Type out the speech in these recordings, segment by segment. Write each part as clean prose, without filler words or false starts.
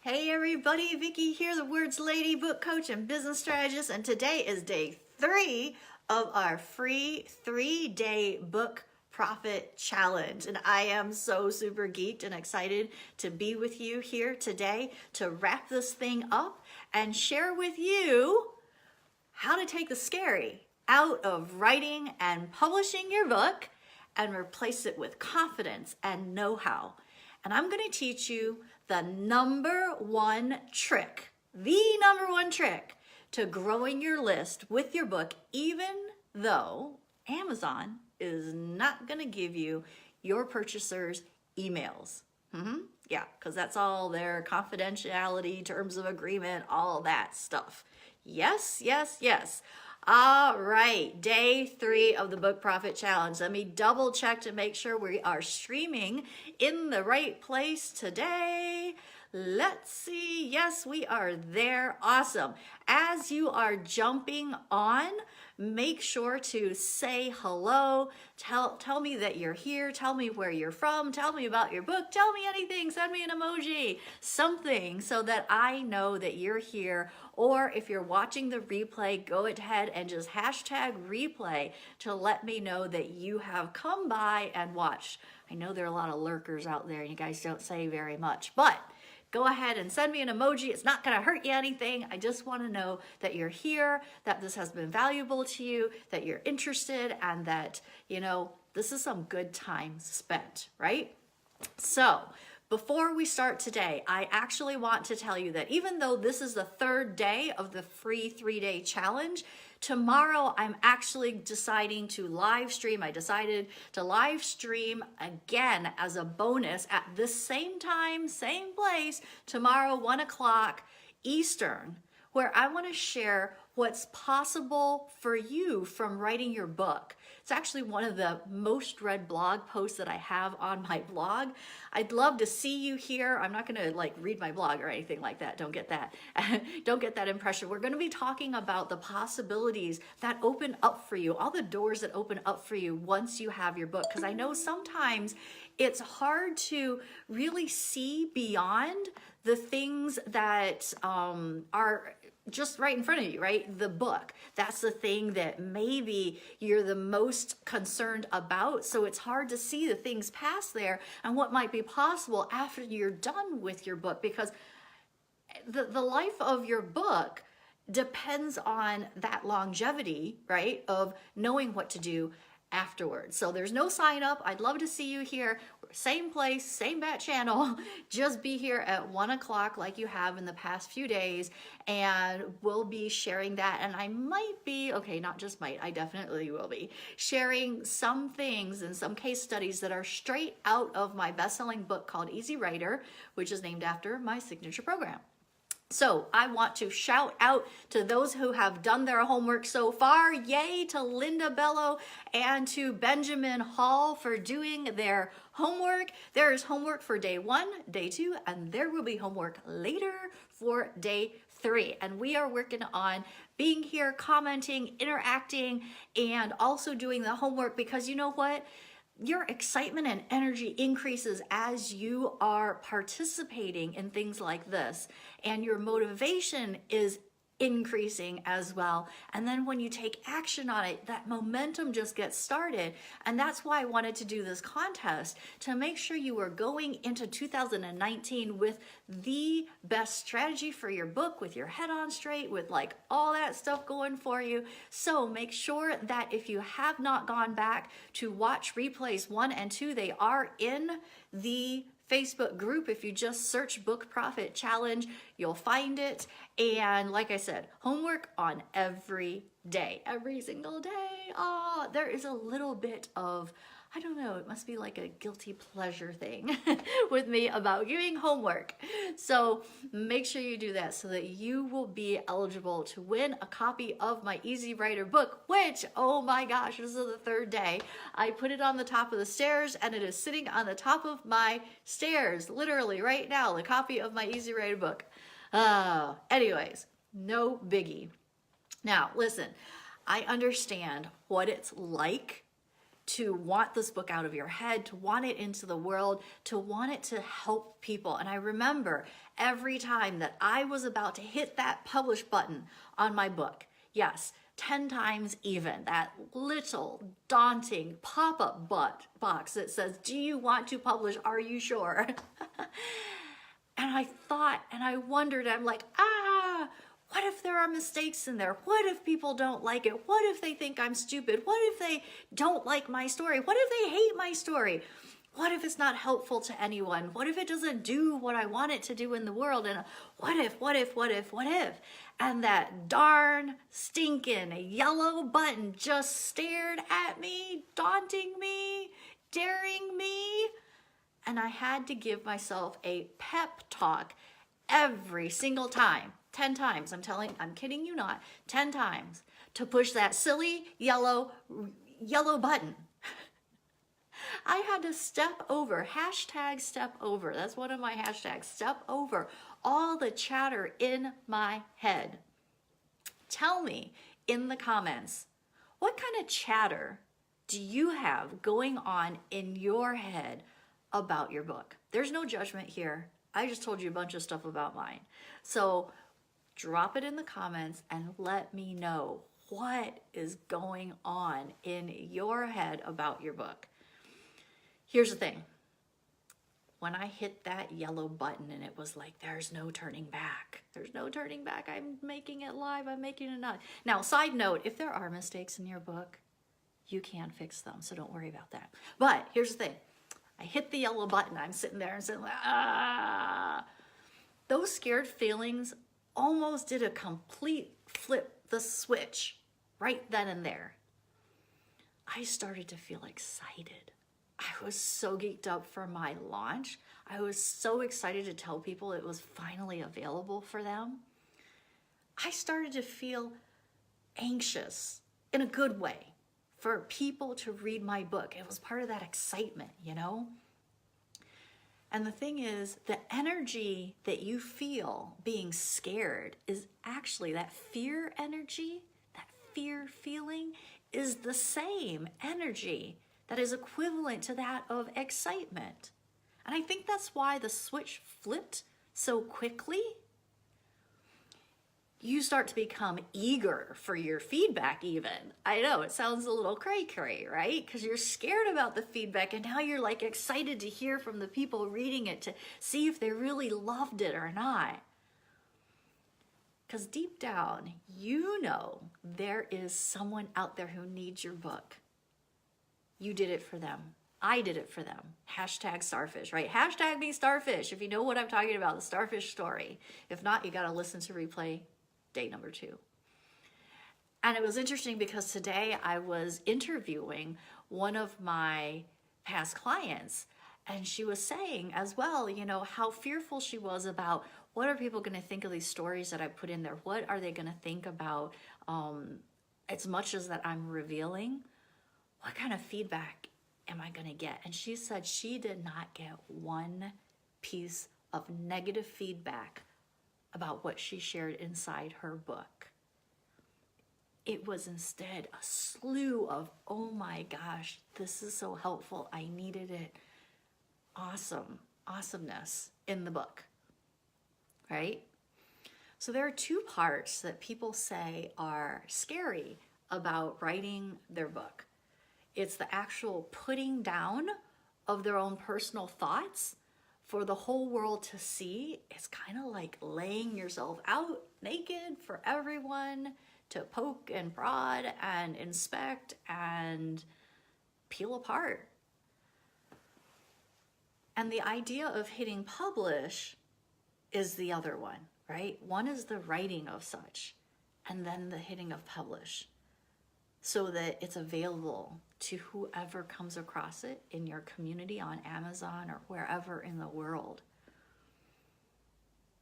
Hey everybody, Vicki here, the Words Lady, book coach and business strategist, and today is day 3 of our free 3-day book profit challenge. And I am so super geeked and excited to be with you here today to wrap this thing up and share with you how to take the scary out of writing and publishing your book and replace it with confidence and know-how. And I'm going to teach you the number one trick to growing your list with your book, even though Amazon is not going to give you your purchasers' emails. Yeah, because that's all their confidentiality, terms of agreement, all that stuff. Yes. All right, day 3 of the Book Profit Challenge. Let me double check to make sure we are streaming in the right place today. Let's see. Yes, we are there. Awesome. As you are jumping on, make sure to say hello. Tell me that you're here. Tell me where you're from. Tell me about your book. Tell me anything. Send me an emoji, something, so that I know that you're here. Or if you're watching the replay, go ahead and just hashtag replay to let me know that you have come by and watched. I know there are a lot of lurkers out there and you guys don't say very much, but go ahead and send me an emoji. It's not going to hurt you anything. I just want to know that you're here, that this has been valuable to you, that you're interested, and that, this is some good time spent, right? So before we start today, I actually want to tell you that even though this is the 3rd day of the free 3-day challenge, tomorrow I'm actually deciding to live stream. I decided to live stream again as a bonus at this same time, same place, tomorrow, 1 o'clock Eastern, where I want to share what's possible for you from writing your book. It's actually one of the most read blog posts that I have on my blog. I'd love to see you here. I'm not going to read my blog or anything like that. Don't get that. Don't get that impression. We're going to be talking about the possibilities that open up for you, all the doors that open up for you once you have your book. Because I know sometimes it's hard to really see beyond the things that are just right in front of you, right? The book. That's the thing that maybe you're the most concerned about. So it's hard to see the things past there and what might be possible after you're done with your book, because the life of your book depends on that longevity, right? Of knowing what to do afterwards. So there's no sign up. I'd love to see you here. Same place, same bat channel. Just be here at 1 o'clock like you have in the past few days, and we'll be sharing that. And I might be, okay, not just might, I definitely will be sharing some things and some case studies that are straight out of my best-selling book called Easy Writer, which is named after my signature program. So I want to shout out to those who have done their homework so far. Yay to Linda Bello and to Benjamin Hall for doing their homework. There is homework for day 1, day 2, and there will be homework later for day 3. And we are working on being here, commenting, interacting, and also doing the homework, because you know what? Your excitement and energy increases as you are participating in things like this, and your motivation is increasing as well. And then when you take action on it, that momentum just gets started. And that's why I wanted to do this contest, to make sure you are going into 2019 with the best strategy for your book, with your head on straight, with all that stuff going for you. So make sure that if you have not gone back to watch replays 1 and 2, they are in the Facebook group. If you just search Book Profit Challenge, you'll find it. And like I said, homework on every day, every single day. Oh, there is a little bit of, I don't know, it must be like a guilty pleasure thing with me about giving homework. So make sure you do that so that you will be eligible to win a copy of my Easy Writer book, which, oh my gosh, this is the 3rd day. I put it on the top of the stairs, and it is sitting on the top of my stairs, literally right now, the copy of my Easy Writer book. Anyways, no biggie. Now, listen, I understand what it's like to want this book out of your head, to want it into the world, to want it to help people. And I remember every time that I was about to hit that publish button on my book, yes, 10 times even, that little daunting pop-up box that says, do you want to publish? Are you sure? And I thought, and I wondered, I'm like, what if there are mistakes in there? What if people don't like it? What if they think I'm stupid? What if they don't like my story? What if they hate my story? What if it's not helpful to anyone? What if it doesn't do what I want it to do in the world? And what if? And that darn stinking yellow button just stared at me, daunting me, daring me. And I had to give myself a pep talk every single time. 10 times, I'm kidding you not, 10 times to push that silly yellow button. I had to step over, #step over. That's one of my hashtags, step over all the chatter in my head. Tell me in the comments, what kind of chatter do you have going on in your head about your book? There's no judgment here. I just told you a bunch of stuff about mine. So drop it in the comments and let me know what is going on in your head about your book. Here's the thing. When I hit that yellow button and it was like, there's no turning back. There's no turning back. I'm making it live. I'm making it not. Now, side note, if there are mistakes in your book, you can fix them. So don't worry about that. But here's the thing. I hit the yellow button. I'm sitting there and saying, Those scared feelings almost did a complete flip the switch right then and there. I started to feel excited. I was so geeked up for my launch. I was so excited to tell people it was finally available for them. I started to feel anxious in a good way for people to read my book. It was part of that excitement, you know? And the thing is, the energy that you feel being scared is actually that fear energy, that fear feeling is the same energy that is equivalent to that of excitement. And I think that's why the switch flipped so quickly. You start to become eager for your feedback even. I know, it sounds a little cray-cray, right? Because you're scared about the feedback and now you're like excited to hear from the people reading it to see if they really loved it or not. Because deep down, you know there is someone out there who needs your book. You did it for them. I did it for them. #starfish, right? Hashtag me starfish if you know what I'm talking about, the starfish story. If not, you got to listen to replay day number 2. And it was interesting because today I was interviewing one of my past clients, and she was saying as well, you know, how fearful she was about what are people going to think of these stories that I put in there? What are they going to think about as much as that I'm revealing? What kind of feedback am I going to get? And she said she did not get one piece of negative feedback about what she shared inside her book. It was instead a slew of, oh my gosh, this is so helpful. I needed it. Awesomeness in the book, right? So there are 2 parts that people say are scary about writing their book. It's the actual putting down of their own personal thoughts for the whole world to see. It's kind of like laying yourself out naked for everyone to poke and prod and inspect and peel apart. And the idea of hitting publish is the other one, right? One is the writing of such, and then the hitting of publish, so that it's available to whoever comes across it in your community on Amazon or wherever in the world.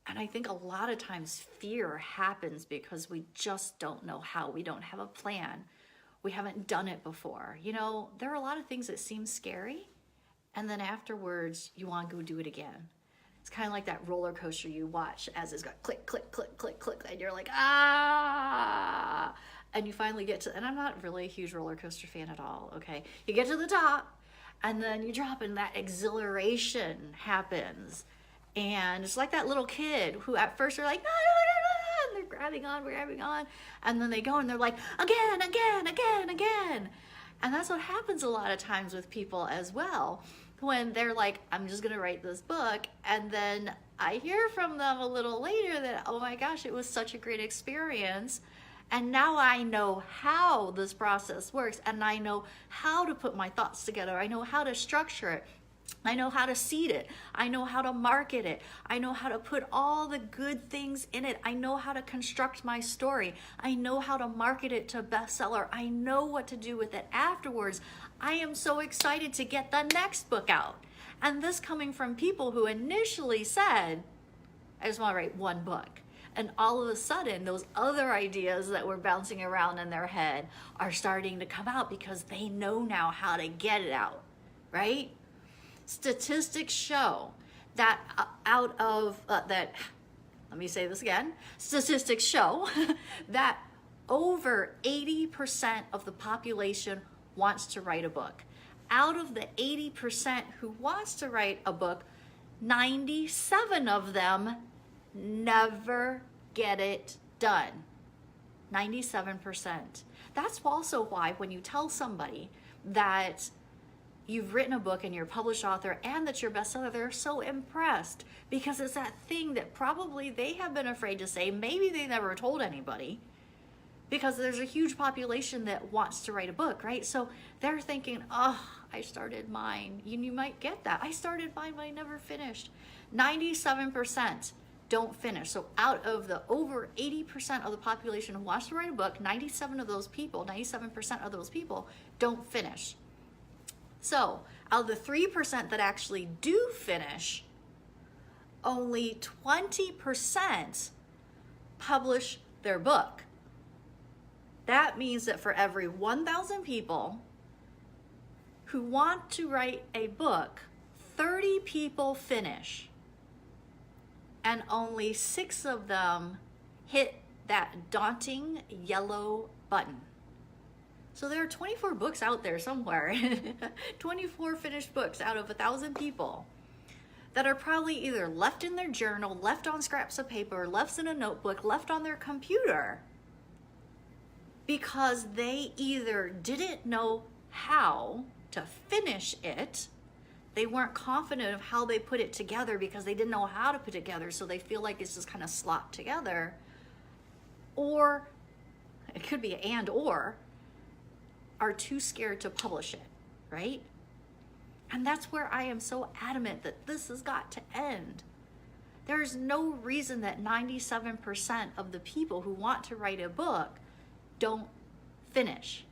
And I think a lot of times fear happens because we just don't know how. We don't have a plan. We haven't done it before. You know, there are a lot of things that seem scary, and then afterwards you want to go do it again. It's kind of like that roller coaster you watch as it's got click, click, click, click, click, and you're like, and you finally get to, and I'm not really a huge roller coaster fan at all, okay? You get to the top, and then you drop, and that exhilaration happens. And it's like that little kid who at first are like, no, no, no, no, and they're grabbing on, and then they go and they're like, again, again, again, again. And that's what happens a lot of times with people as well, when they're like, I'm just gonna write this book, and then I hear from them a little later that, oh my gosh, it was such a great experience. And now I know how this process works, and I know how to put my thoughts together. I know how to structure it. I know how to seed it. I know how to market it. I know how to put all the good things in it. I know how to construct my story. I know how to market it to bestseller. I know what to do with it afterwards. I am so excited to get the next book out. And this coming from people who initially said, I just want to write one book. And all of a sudden, those other ideas that were bouncing around in their head are starting to come out because they know now how to get it out, right? Statistics show that let me say this again. Statistics show that over 80% of the population wants to write a book. Out of the 80% who wants to write a book, 97 of them never get it done. 97%. That's also why when you tell somebody that you've written a book and you're a published author and that you're a bestseller, they're so impressed, because it's that thing that probably they have been afraid to say. Maybe they never told anybody, because there's a huge population that wants to write a book, right? So they're thinking, oh, I started mine. You might get that. I started mine, but I never finished. 97% don't finish. So out of the over 80% of the population who wants to write a book, 97% of those people don't finish. So out of the 3% that actually do finish, only 20% publish their book. That means that for every 1,000 people who want to write a book, 30 people finish, and only 6 of them hit that daunting yellow button. So there are 24 books out there somewhere, 24 finished books out of 1,000 people that are probably either left in their journal, left on scraps of paper, left in a notebook, left on their computer, because they either didn't know how to finish it, they weren't confident of how they put it together because they didn't know how to put it together, so they feel like it's just kind of slopped together, or it could be or are too scared to publish it, right? And that's where I am so adamant that this has got to end. There's no reason that 97% of the people who want to write a book don't finish.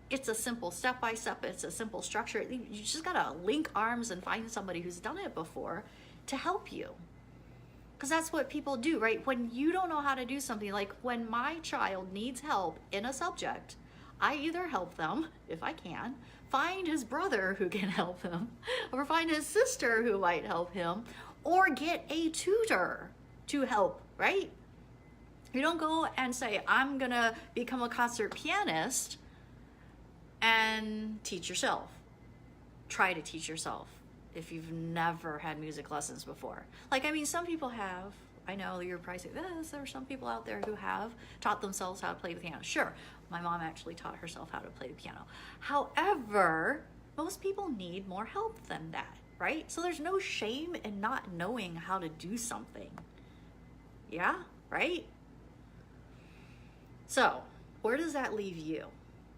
It's a simple step-by-step, it's a simple structure. You just gotta link arms and find somebody who's done it before to help you. Because that's what people do, right? When you don't know how to do something, like when my child needs help in a subject, I either help them, if I can, find his brother who can help him, or find his sister who might help him, or get a tutor to help, right? You don't go and say, I'm gonna become a concert pianist and teach yourself. Try to teach yourself if you've never had music lessons before. Like, I mean, some people have. I know you're probably saying this. There are some people out there who have taught themselves how to play the piano. Sure, my mom actually taught herself how to play the piano. However, most people need more help than that, right? So there's no shame in not knowing how to do something. Yeah, right? So where does that leave you?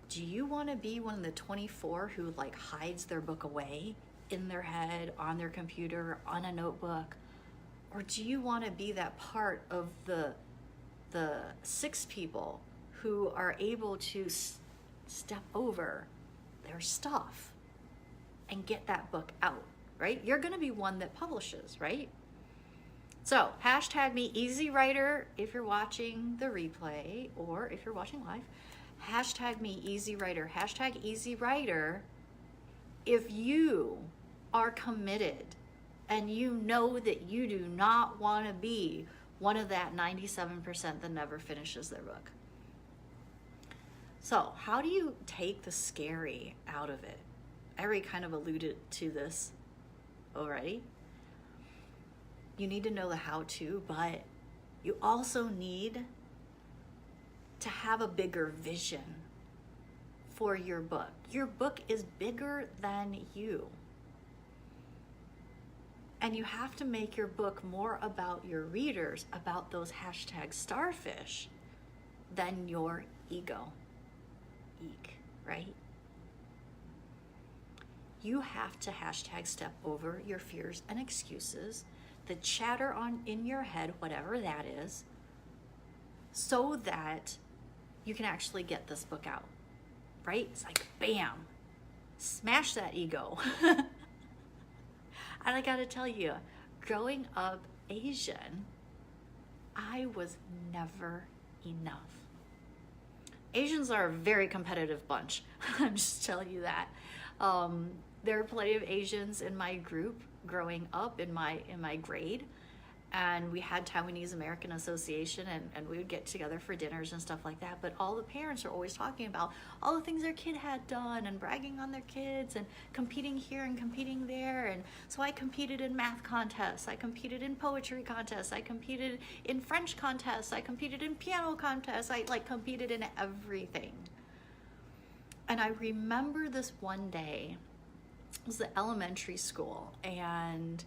Do you want to be one of the 24 who like hides their book away in their head, on their computer, on a notebook? Or do you want to be that part of the 6 people who are able to step over their stuff and get that book out, right? You're going to be one that publishes, right? So hashtag me EasyWriter if you're watching the replay, or if you're watching live, hashtag me EasyWriter, hashtag EasyWriter if you are committed and you know that you do not want to be one of that 97% that never finishes their book. So how do you take the scary out of it? I already kind of alluded to this already. You need to know the how-to, but you also need to have a bigger vision for your book. Your book is bigger than you. And you have to make your book more about your readers, about those hashtag starfish, than your ego. Eek, right? You have to hashtag step over your fears and excuses, the chatter in your head, whatever that is, so that you can actually get this book out, right? It's like, bam, smash that ego. And I gotta tell you, growing up Asian, I was never enough. Asians are a very competitive bunch. I'm just telling you that. There are plenty of Asians in my group growing up in my grade, and we had Taiwanese American Association, and we would get together for dinners and stuff like that. But all the parents are always talking about all the things their kid had done and bragging on their kids and competing here and competing there. And so I competed in math contests, I competed in poetry contests, I competed in French contests, I competed in piano contests, I competed in everything. And I remember this one day, it was the elementary school, and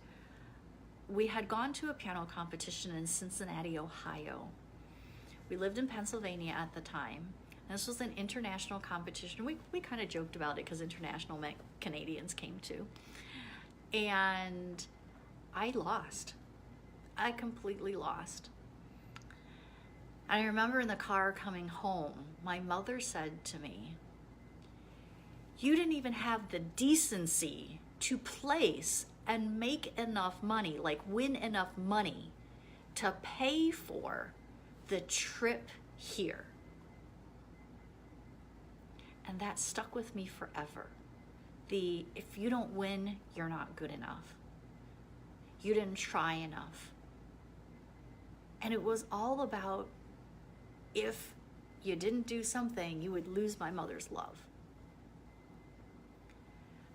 we had gone to a piano competition in Cincinnati, Ohio. We lived in Pennsylvania at the time. And this was an international competition. We kind of joked about it because international meant Canadians came too. And I lost. I completely lost. And I remember in the car coming home, my mother said to me, "You didn't even have the decency to place and make enough money, like win enough money to pay for the trip here." And that stuck with me forever. If you don't win, you're not good enough. You didn't try enough. And it was all about, if you didn't do something, you would lose my mother's love.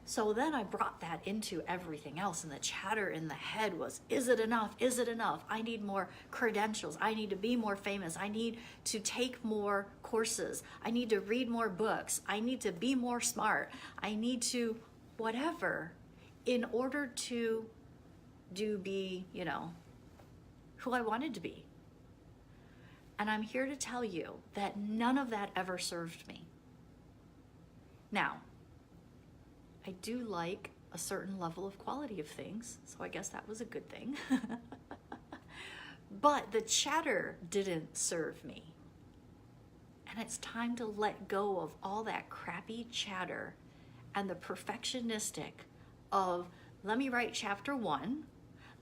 So then I brought that into everything else, and the chatter in the head was, is it enough? Is it enough? I need more credentials. I need to be more famous. I need to take more courses. I need to read more books. I need to be more smart. I need to whatever in order to be, who I wanted to be. And I'm here to tell you that none of that ever served me. Now, I do like a certain level of quality of things, so I guess that was a good thing. But the chatter didn't serve me. And it's time to let go of all that crappy chatter and the perfectionistic of, let me write chapter 1,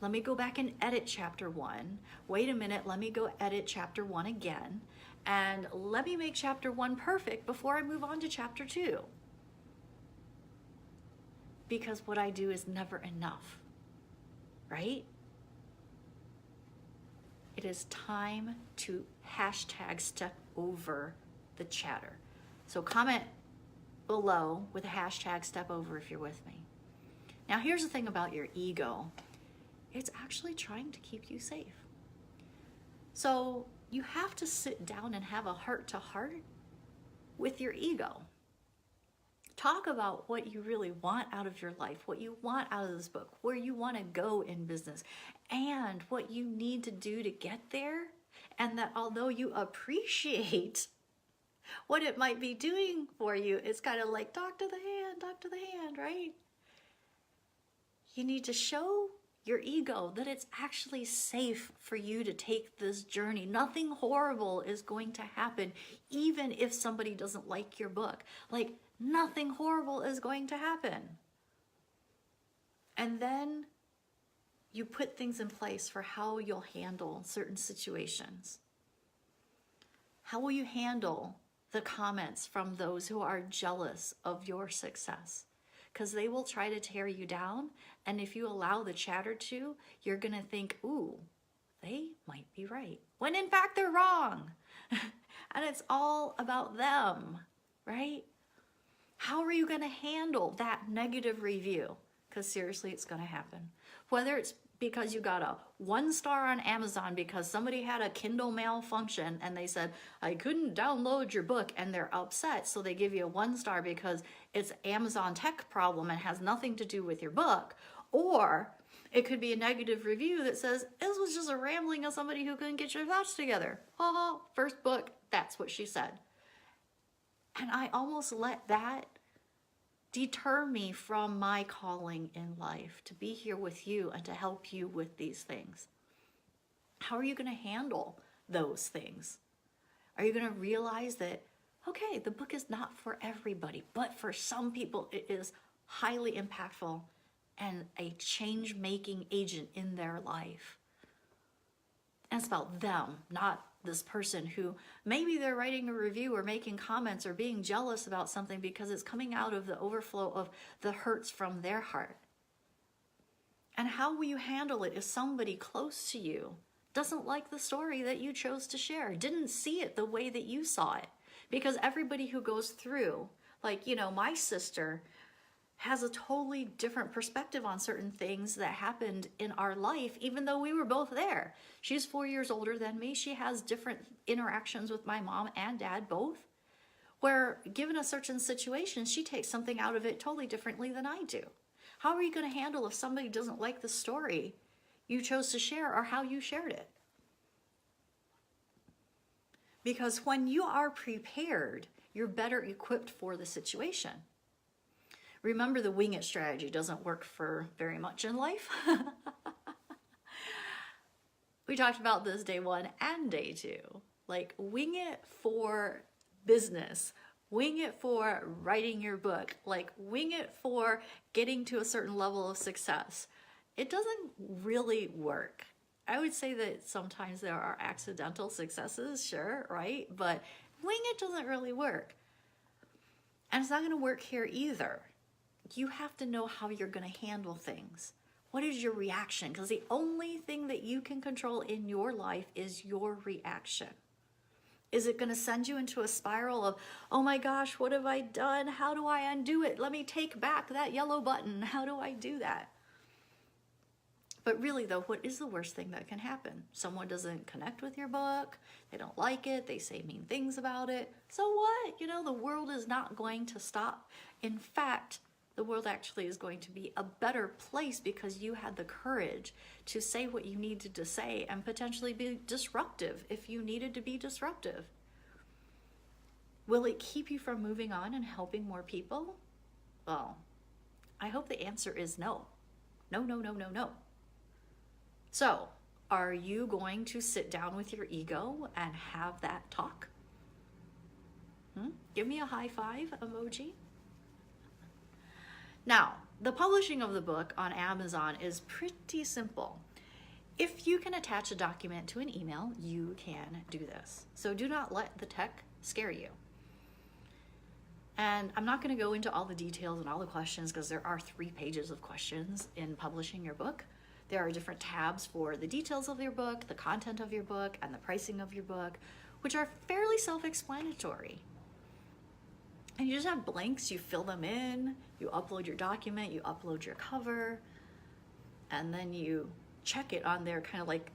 let me go back and edit chapter 1, wait a minute, let me go edit chapter 1 again, and let me make chapter 1 perfect before I move on to chapter 2. Because what I do is never enough, right? It is time to hashtag step over the chatter. So comment below with a hashtag step over if you're with me. Now here's the thing about your ego. It's actually trying to keep you safe. So you have to sit down and have a heart-to-heart with your ego. Talk about what you really want out of your life, what you want out of this book, where you want to go in business, and what you need to do to get there. And that although you appreciate what it might be doing for you, it's kind of like talk to the hand, right? You need to show your ego that it's actually safe for you to take this journey. Nothing horrible is going to happen, even if somebody doesn't like your book. Nothing horrible is going to happen. And then you put things in place for how you'll handle certain situations. How will you handle the comments from those who are jealous of your success? Because they will try to tear you down. And if you allow the chatter to, you're going to think, ooh, they might be right. When in fact, they're wrong. and it's all about them, right? How are you going to handle that negative review? Because seriously, it's going to happen. Whether it's because you got a 1 star on Amazon because somebody had a Kindle malfunction and they said, I couldn't download your book, and they're upset, so they give you a 1 star because it's Amazon tech problem and has nothing to do with your book. Or it could be a negative review that says, this was just a rambling of somebody who couldn't get your thoughts together. Oh, first book, that's what she said. And I almost let that deter me from my calling in life, to be here with you and to help you with these things. How are you going to handle those things? Are you going to realize that, okay, the book is not for everybody, but for some people it is highly impactful and a change-making agent in their life? And it's about them, not this person who maybe they're writing a review or making comments or being jealous about something because it's coming out of the overflow of the hurts from their heart. And how will you handle it if somebody close to you doesn't like the story that you chose to share, didn't see it the way that you saw it? Because everybody who goes through, like, you know, my sister has a totally different perspective on certain things that happened in our life, even though we were both there. She's 4 years older than me. She has different interactions with my mom and dad, both, where given a certain situation, she takes something out of it totally differently than I do. How are you going to handle if somebody doesn't like the story you chose to share or how you shared it? Because when you are prepared, you're better equipped for the situation. Remember, the wing it strategy doesn't work for very much in life. We talked about this day 1 and day 2. Like, wing it for business. Wing it for writing your book. Like, wing it for getting to a certain level of success. It doesn't really work. I would say that sometimes there are accidental successes, sure, right? But wing it doesn't really work. And it's not going to work here either. You have to know how you're going to handle things. What is your reaction? Because the only thing that you can control in your life is your reaction. Is it going to send you into a spiral of, oh my gosh, what have I done? How do I undo it? Let me take back that yellow button. How do I do that? But really though, what is the worst thing that can happen? Someone doesn't connect with your book. They don't like it. They say mean things about it. So what? You know, the world is not going to stop. In fact, the world actually is going to be a better place because you had the courage to say what you needed to say and potentially be disruptive if you needed to be disruptive. Will it keep you from moving on and helping more people? Well, I hope the answer is no. No, no, no, no, no. So, are you going to sit down with your ego and have that talk? Give me a high five emoji. Now, the publishing of the book on Amazon is pretty simple. If you can attach a document to an email, you can do this. So do not let the tech scare you. And I'm not going to go into all the details and all the questions because there are 3 pages of questions in publishing your book. There are different tabs for the details of your book, the content of your book, and the pricing of your book, which are fairly self-explanatory. And you just have blanks, you fill them in, you upload your document, you upload your cover, and then you check it on their kind of like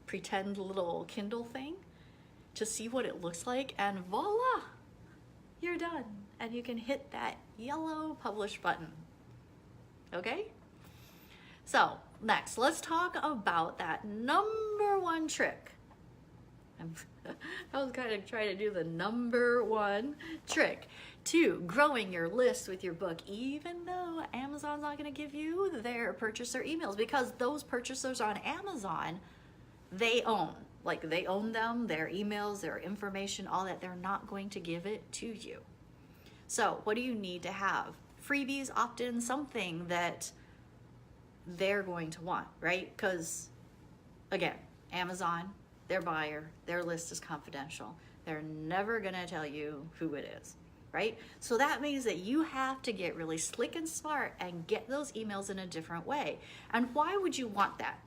pretend little Kindle thing to see what it looks like, and voila, you're done. And you can hit that yellow publish button. Okay? So next, let's talk about that number 1 trick. I was kind of trying to do the number 1 trick to growing your list with your book, even though Amazon's not going to give you their purchaser emails, because those purchasers on Amazon, they own them, their emails, their information, all that. They're not going to give it to you. So what do you need to have? Freebies, opt-in, something that they're going to want, right? Because again, Amazon, their buyer, their list is confidential. They're never gonna tell you who it is, right? So that means that you have to get really slick and smart and get those emails in a different way. And why would you want that?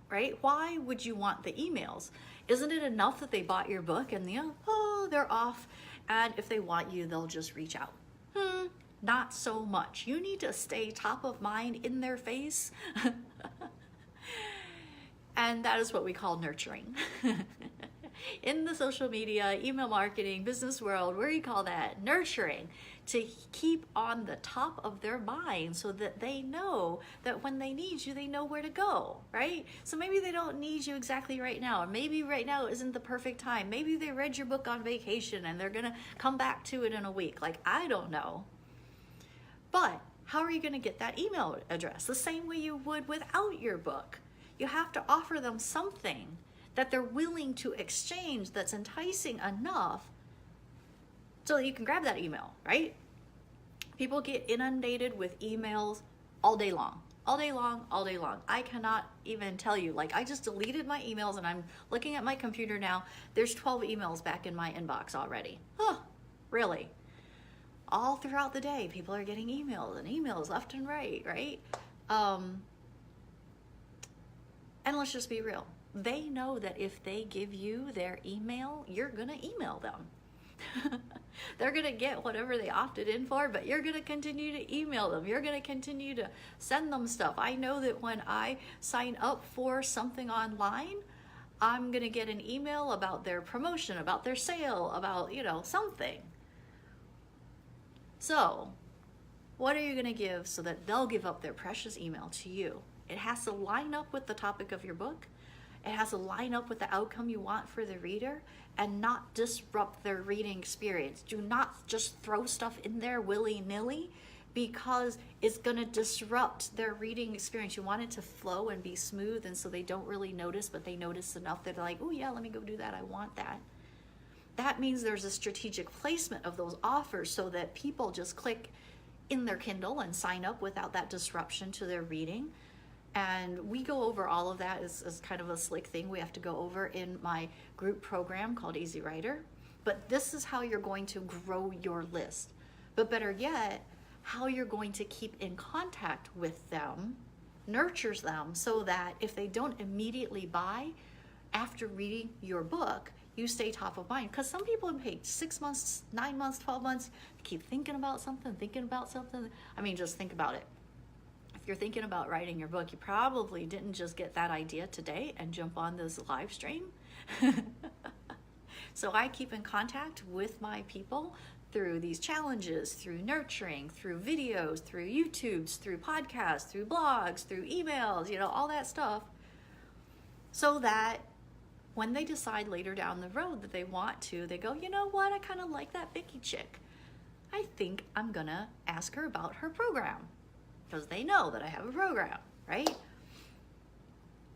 right? Why would you want the emails? Isn't it enough that they bought your book and they're off, and if they want you, they'll just reach out? Not so much. You need to stay top of mind in their face. And that is what we call nurturing. In the social media, email marketing, business world, where do you call that? Nurturing. To keep on the top of their mind so that they know that when they need you, they know where to go, right? So maybe they don't need you exactly right now. Or maybe right now isn't the perfect time. Maybe they read your book on vacation and they're gonna come back to it in a week. Like, I don't know. But how are you gonna get that email address? The same way you would without your book. You have to offer them something that they're willing to exchange that's enticing enough so that you can grab that email, right? People get inundated with emails all day long, all day long, all day long. I cannot even tell you, like, I just deleted my emails and I'm looking at my computer now. There's 12 emails back in my inbox already. Oh, really? All throughout the day, people are getting emails and emails left and right, right? And let's just be real. They know that if they give you their email, you're gonna email them. They're gonna get whatever they opted in for, but you're gonna continue to email them. You're gonna continue to send them stuff. I know that when I sign up for something online, I'm gonna get an email about their promotion, about their sale, about, something. So, what are you gonna give so that they'll give up their precious email to you? It has to line up with the topic of your book. It has to line up with the outcome you want for the reader and not disrupt their reading experience. Do not just throw stuff in there willy-nilly because it's gonna disrupt their reading experience. You want it to flow and be smooth, and so they don't really notice, but they notice enough that they're like, oh yeah, let me go do that, I want that. That means there's a strategic placement of those offers so that people just click in their Kindle and sign up without that disruption to their reading. And we go over all of that as kind of a slick thing we have to go over in my group program called Easy Writer. But this is how you're going to grow your list. But better yet, how you're going to keep in contact with them, nurtures them so that if they don't immediately buy after reading your book, you stay top of mind. Because some people have paid 6 months, 9 months, 12 months, keep thinking about something. I mean, just think about it. If you're thinking about writing your book, you probably didn't just get that idea today and jump on this live stream. So I keep in contact with my people through these challenges, through nurturing, through videos, through YouTubes, through podcasts, through blogs, through emails, all that stuff. So that when they decide later down the road that they want to, they go, you know what, I kind of like that Vicki chick. I think I'm gonna ask her about her program. Because they know that I have a program, right?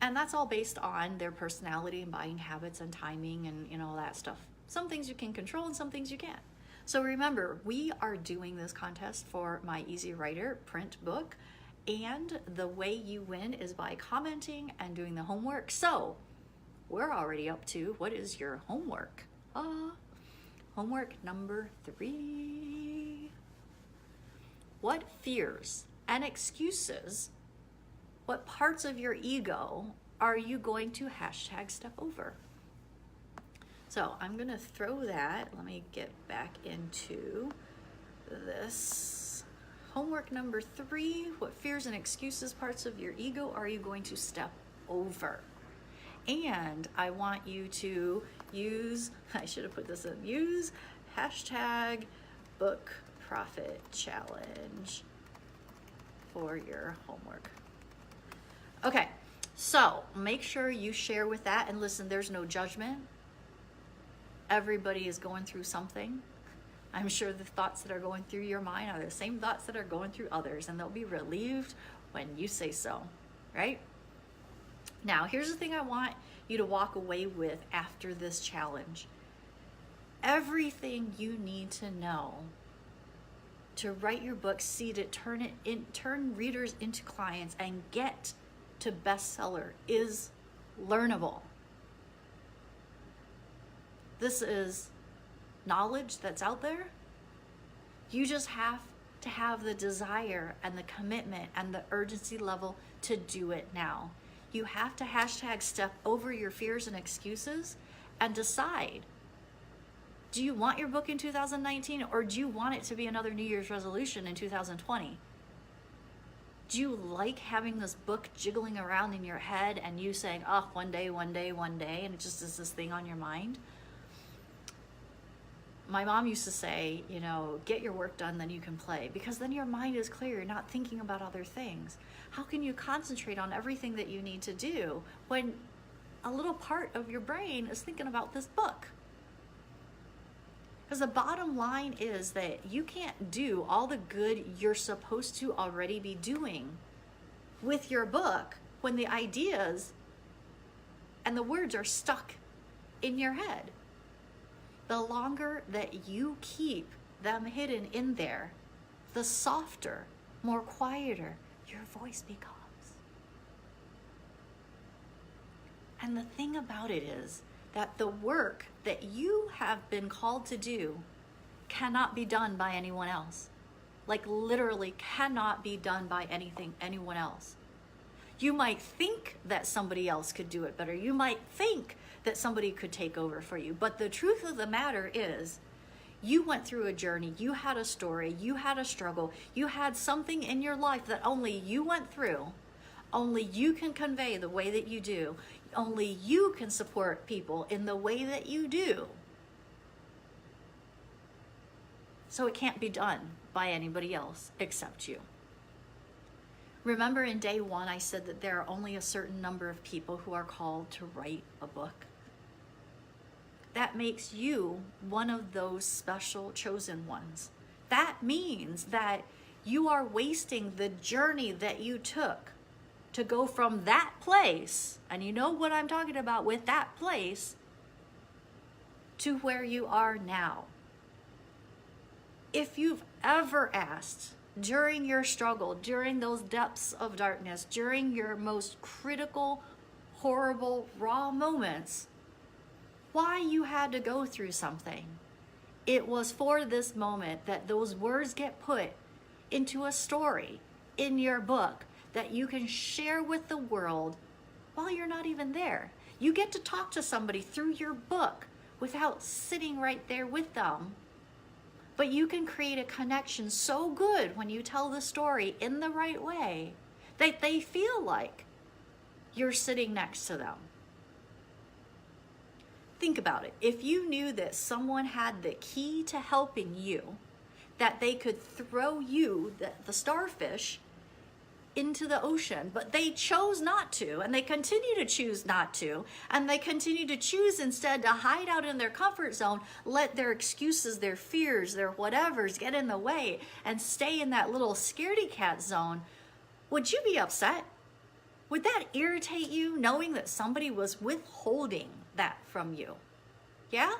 And that's all based on their personality and buying habits and timing and all that stuff. Some things you can control and some things you can't. So remember, we are doing this contest for my Easy Writer print book, and the way you win is by commenting and doing the homework. So we're already up to, what is your homework? Homework number 3. What fears and excuses, what parts of your ego are you going to #step over? So I'm gonna throw that. Let me get back into this. Homework number 3, what fears and excuses, parts of your ego are you going to step over? And I want you to use, I should have put this in, use #BookProfitChallenge for your homework. Okay, so make sure you share with that, and listen, there's no judgment. Everybody is going through something. I'm sure the thoughts that are going through your mind are the same thoughts that are going through others, and they'll be relieved when you say so, right? Now, here's the thing I want you to walk away with after this challenge. Everything you need to know to write your book, seed it, turn readers into clients, and get to bestseller is learnable. This is knowledge that's out there. You just have to have the desire and the commitment and the urgency level to do it now. You have to hashtag step over your fears and excuses and decide, do you want your book in 2019 or do you want it to be another New Year's resolution in 2020? Do you like having this book jiggling around in your head and you saying, oh, one day, and it just is this thing on your mind? My mom used to say, you know, get your work done, then you can play, because then your mind is clear. You're not thinking about other things. How can you concentrate on everything that you need to do when a little part of your brain is thinking about this book? Because the bottom line is that you can't do all the good you're supposed to already be doing with your book when the ideas and the words are stuck in your head. The longer that you keep them hidden in there, the softer, more quieter your voice becomes. And the thing about it is that the work that you have been called to do cannot be done by anyone else. Like literally cannot be done by anyone else. You might think that somebody else could do it better. You might think that somebody could take over for you. But the truth of the matter is, you went through a journey, you had a story, you had a struggle, you had something in your life that only you went through. Only you can convey the way that you do. Only you can support people in the way that you do. So it can't be done by anybody else except you. Remember in day one, I said that there are only a certain number of people who are called to write a book. That makes you one of those special chosen ones. That means that you are wasting the journey that you took to go from that place, and you know what I'm talking about with that place, to where you are now. If you've ever asked during your struggle, during those depths of darkness, during your most critical, horrible, raw moments, why you had to go through something, it was for this moment that those words get put into a story in your book that you can share with the world while you're not even there. You get to talk to somebody through your book without sitting right there with them. But you can create a connection so good when you tell the story in the right way that they feel like you're sitting next to them. Think about it. If you knew that someone had the key to helping you, that they could throw you, the starfish, into the ocean, but they chose not to, and they continue to choose not to, and they continue to choose instead to hide out in their comfort zone, let their excuses, their fears, their whatevers get in the way, and stay in that little scaredy cat zone, would you be upset? Would that irritate you, knowing that somebody was withholding that from you? Yeah?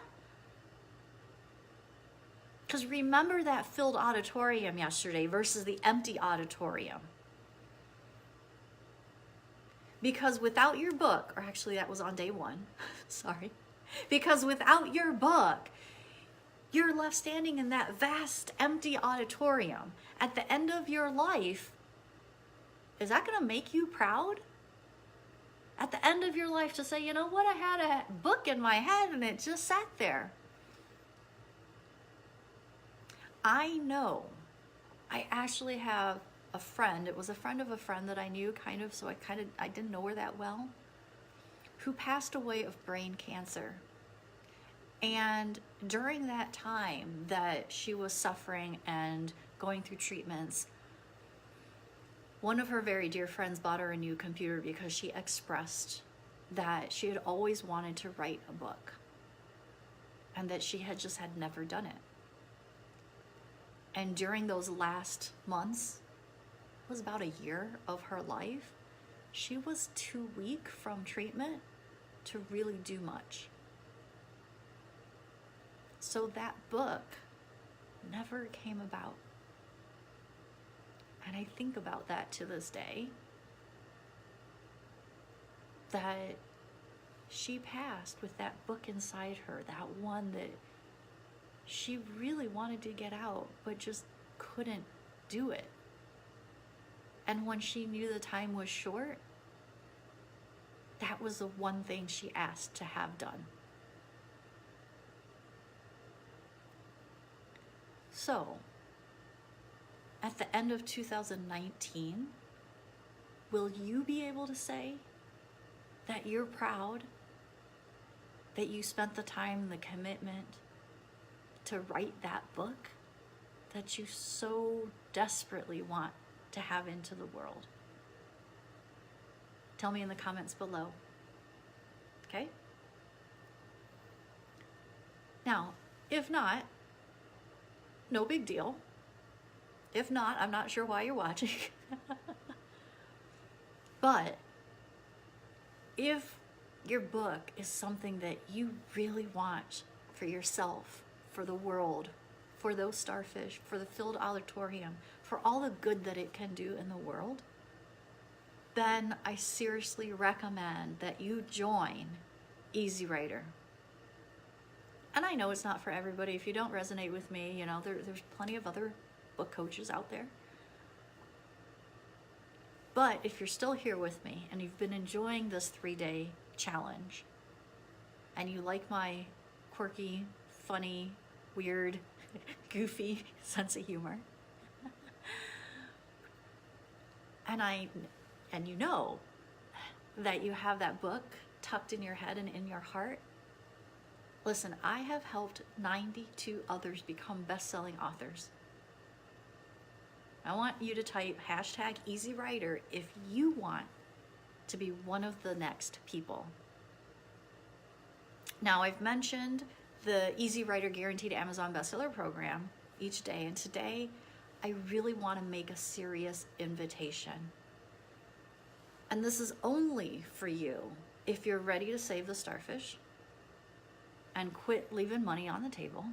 Because remember that filled auditorium yesterday versus the empty auditorium. Because without your book, or actually that was on day one, sorry. Because without your book, you're left standing in that vast empty auditorium. At the end of your life, is that gonna make you proud? At the end of your life to say, you know what, I had a book in my head and it just sat there. I know, I actually have a friend, it was a friend of a friend that I knew kind of, so I didn't know her that well, who passed away of brain cancer. And during that time that she was suffering and going through treatments, one of her very dear friends bought her a new computer because she expressed that she had always wanted to write a book and that she had just had never done it. And during those last months, was about a year of her life, she was too weak from treatment to really do much. So that book never came about. And I think about that to this day, that she passed with that book inside her, that one that she really wanted to get out, but just couldn't do it. And when she knew the time was short, that was the one thing she asked to have done. So, at the end of 2019, will you be able to say that you're proud that you spent the time, the commitment to write that book that you so desperately want to have into the world? Tell me in the comments below. Okay? Now, if not, no big deal. If not, I'm not sure why you're watching. But if your book is something that you really want for yourself, for the world, for those starfish, for the filled auditorium, for all the good that it can do in the world, then I seriously recommend that you join Easy Writer. And I know it's not for everybody. If you don't resonate with me, you know, there's plenty of other book coaches out there. But if you're still here with me and you've been enjoying this 3-day challenge and you like my quirky, funny, weird, goofy sense of humor, and you know that you have that book tucked in your head and in your heart, listen, I have helped 92 others become best-selling authors. I want you to type hashtag Easy Writer if you want to be one of the next people. Now, I've mentioned the Easy Writer Guaranteed Amazon Bestseller Program each day, and today I really want to make a serious invitation. And this is only for you if you're ready to save the starfish and quit leaving money on the table.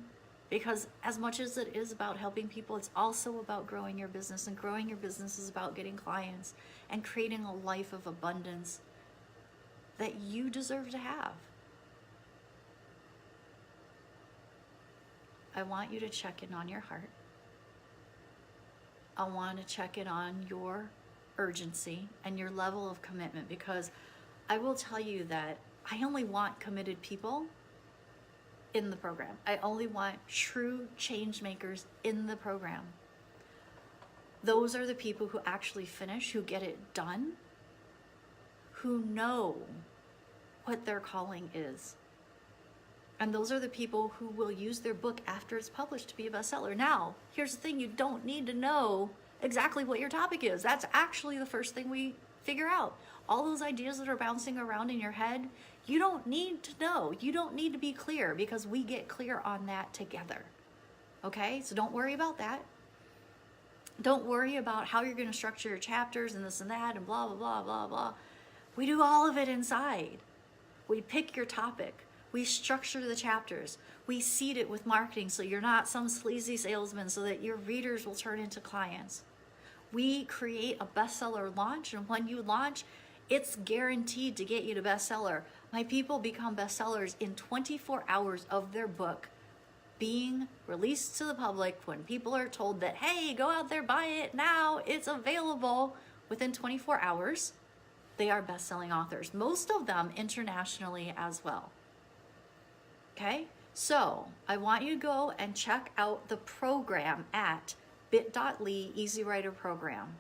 Because as much as it is about helping people, it's also about growing your business, and growing your business is about getting clients and creating a life of abundance that you deserve to have. I want you to check in on your heart. I want to check in on your urgency and your level of commitment, because I will tell you that I only want committed people in the program. I only want true change makers in the program. Those are the people who actually finish, who get it done, who know what their calling is. And those are the people who will use their book after it's published to be a bestseller. Now, here's the thing, you don't need to know exactly what your topic is. That's actually the first thing we figure out. All those ideas that are bouncing around in your head, you don't need to know. You don't need to be clear, because we get clear on that together. Okay? So don't worry about that. Don't worry about how you're going to structure your chapters and this and that and blah, blah, blah, blah, blah. We do all of it inside. We pick your topic. We structure the chapters. We seed it with marketing so you're not some sleazy salesman, so that your readers will turn into clients. We create a bestseller launch, and when you launch, it's guaranteed to get you to bestseller. My people become bestsellers in 24 hours of their book being released to the public. When people are told that, hey, go out there, buy it now, it's available, within 24 hours, they are best-selling authors. Most of them internationally as well. Okay? So I want you to go and check out the program at bit.ly Easy Writer Program.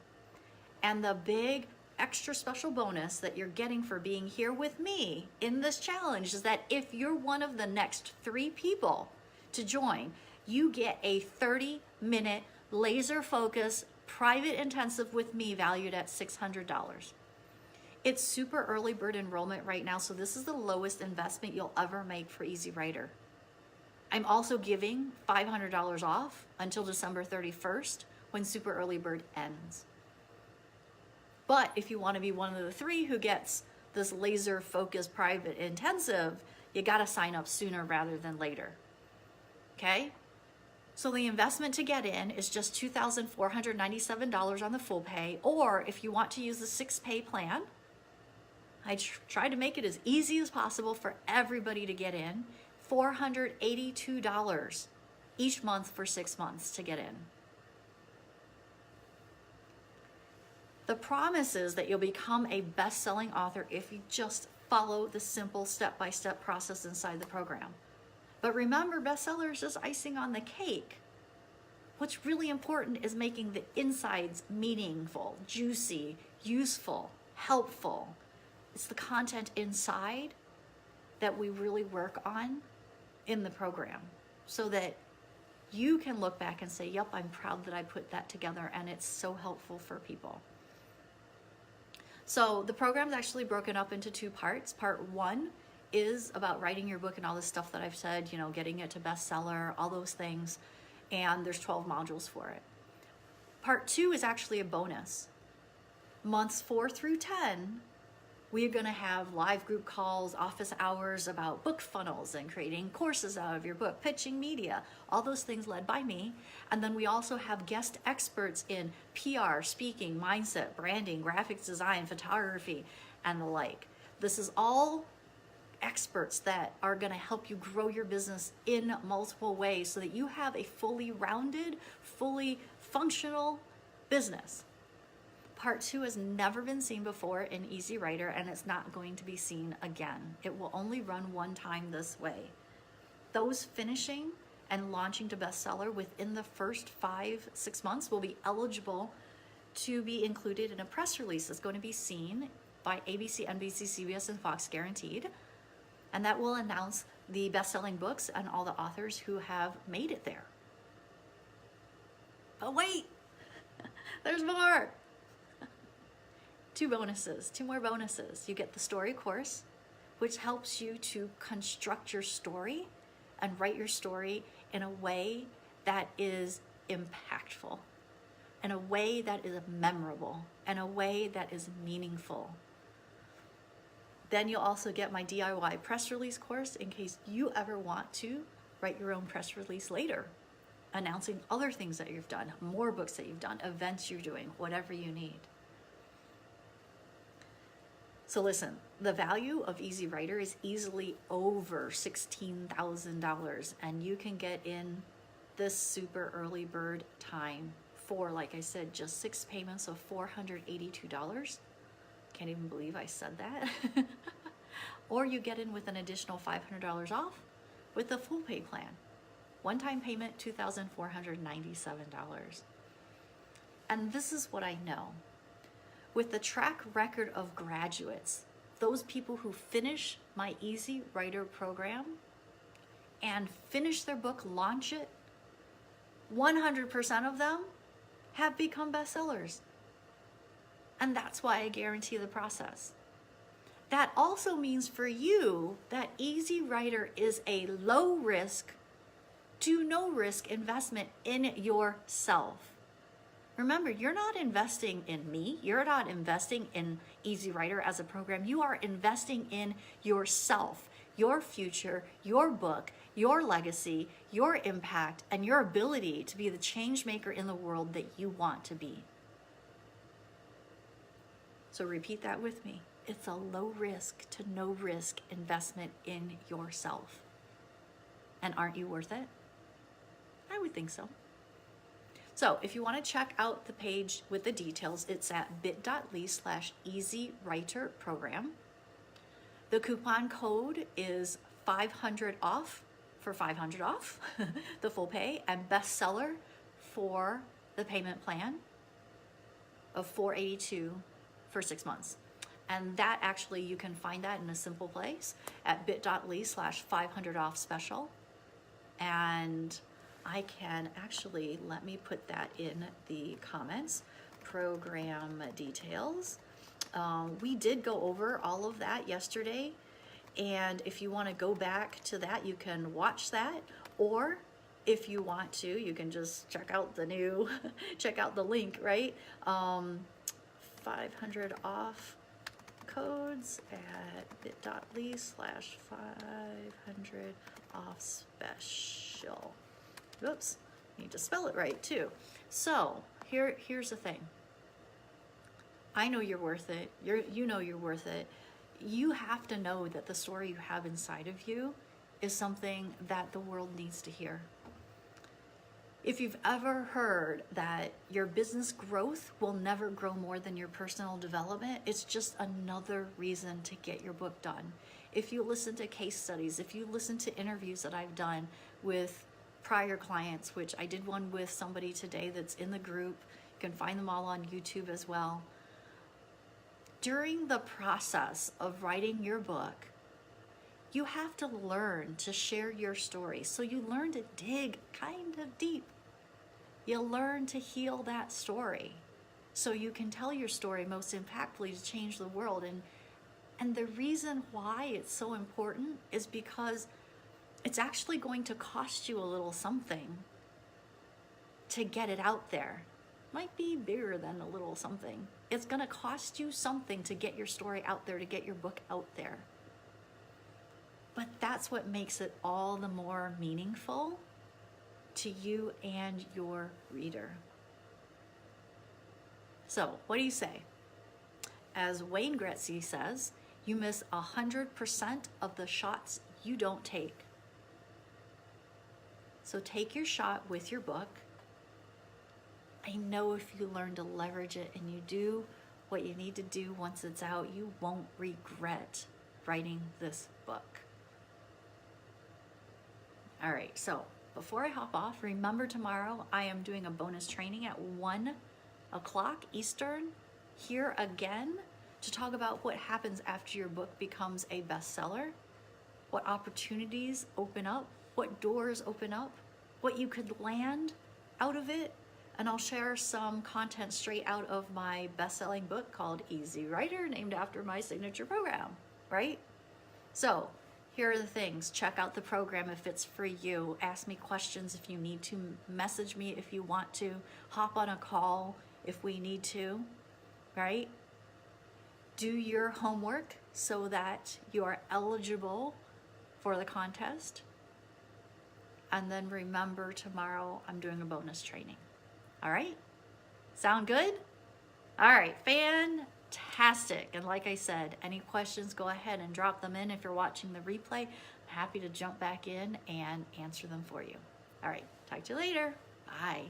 And the big extra special bonus that you're getting for being here with me in this challenge is that if you're one of the next 3 people to join, you get a 30-minute laser focus private intensive with me valued at $600. It's super early bird enrollment right now, so this is the lowest investment you'll ever make for Easy Writer. I'm also giving $500 off until December 31st when super early bird ends. But if you want to be one of the 3 who gets this laser focused private intensive, you got to sign up sooner rather than later. Okay? So the investment to get in is just $2,497 on the full pay, or if you want to use the 6-pay plan, I try to make it as easy as possible for everybody to get in, $482 each month for 6 months to get in. The promise is that you'll become a best-selling author if you just follow the simple step-by-step process inside the program. But remember, bestseller is just icing on the cake. What's really important is making the insides meaningful, juicy, useful, helpful. It's the content inside that we really work on in the program so that you can look back and say, yep, I'm proud that I put that together and it's so helpful for people. So the program's actually broken up into 2 parts. Part 1 is about writing your book and all the stuff that I've said, you know, getting it to bestseller, all those things. And there's 12 modules for it. Part 2 is actually a bonus. Months 4 through 10, we are going to have live group calls, office hours about book funnels and creating courses out of your book, pitching media, all those things led by me. And then we also have guest experts in PR, speaking, mindset, branding, graphics design, photography, and the like. This is all experts that are going to help you grow your business in multiple ways so that you have a fully rounded, fully functional business. Part 2 has never been seen before in Easy Writer, and it's not going to be seen again. It will only run one time this way. Those finishing and launching to bestseller within the first 5-6 months will be eligible to be included in a press release that's going to be seen by ABC, NBC, CBS, and Fox guaranteed. And that will announce the best-selling books and all the authors who have made it there. But wait, there's more. 2 more bonuses. You get the story course, which helps you to construct your story and write your story in a way that is impactful, in a way that is memorable, in a way that is meaningful. Then you'll also get my DIY press release course in case you ever want to write your own press release later, announcing other things that you've done, more books that you've done, events you're doing, whatever you need. So listen, the value of Easy Writer is easily over $16,000, and you can get in this super early bird time for, like I said, just 6 payments of $482. Can't even believe I said that. Or you get in with an additional $500 off with the full pay plan. One-time payment, $2,497. And this is what I know. With the track record of graduates, those people who finish my Easy Writer program and finish their book, launch it, 100% of them have become bestsellers. And that's why I guarantee the process. That also means for you that Easy Writer is a low risk to no risk investment in yourself. Remember, you're not investing in me. You're not investing in Easy Writer as a program. You are investing in yourself, your future, your book, your legacy, your impact, and your ability to be the change maker in the world that you want to be. So repeat that with me. It's a low risk to no risk investment in yourself. And aren't you worth it? I would think so. So if you want to check out the page with the details, it's at bit.ly/easywriterprogram. The coupon code is 500 off for 500 off the full pay, and bestseller for the payment plan of $482 for 6 months. And that actually, you can find that in a simple place at bit.ly/500 off special. And I can actually, let me put that in the comments, program details. We did go over all of that yesterday. And if you want to go back to that, you can watch that. Or if you want to, you can just check out the new, check out the link, right? 500 off codes at bit.ly/500 off special. Oops, need to spell it right too. So here's the thing. I know you're worth it. You know you're worth it. You have to know that the story you have inside of you is something that the world needs to hear. If you've ever heard that your business growth will never grow more than your personal development, it's just another reason to get your book done. If you listen to case studies, if you listen to interviews that I've done with prior clients, which I did one with somebody today that's in the group, you can find them all on YouTube as well. During the process of writing your book, you have to learn to share your story. So you learn to dig kind of deep. You learn to heal that story so you can tell your story most impactfully to change the world. And the reason why it's so important is because it's actually going to cost you a little something to get it out there. Might be bigger than a little something. It's going to cost you something to get your story out there, to get your book out there. But that's what makes it all the more meaningful to you and your reader. So, what do you say? As Wayne Gretzky says, you miss 100% of the shots you don't take. So take your shot with your book. I know if you learn to leverage it and you do what you need to do once it's out, you won't regret writing this book. All right, so before I hop off, remember tomorrow I am doing a bonus training at 1 o'clock Eastern here again to talk about what happens after your book becomes a bestseller, what opportunities open up, what doors open up, what you could land out of it. And I'll share some content straight out of my best-selling book called Easy Writer, named after my signature program, right? So here are the things. Check out the program if it's for you. Ask me questions if you need to. Message me if you want to. Hop on a call if we need to, right? Do your homework so that you are eligible for the contest. And then remember, tomorrow I'm doing a bonus training. All right? Sound good? All right, fantastic. And like I said, any questions, go ahead and drop them in if you're watching the replay. I'm happy to jump back in and answer them for you. All right, talk to you later. Bye.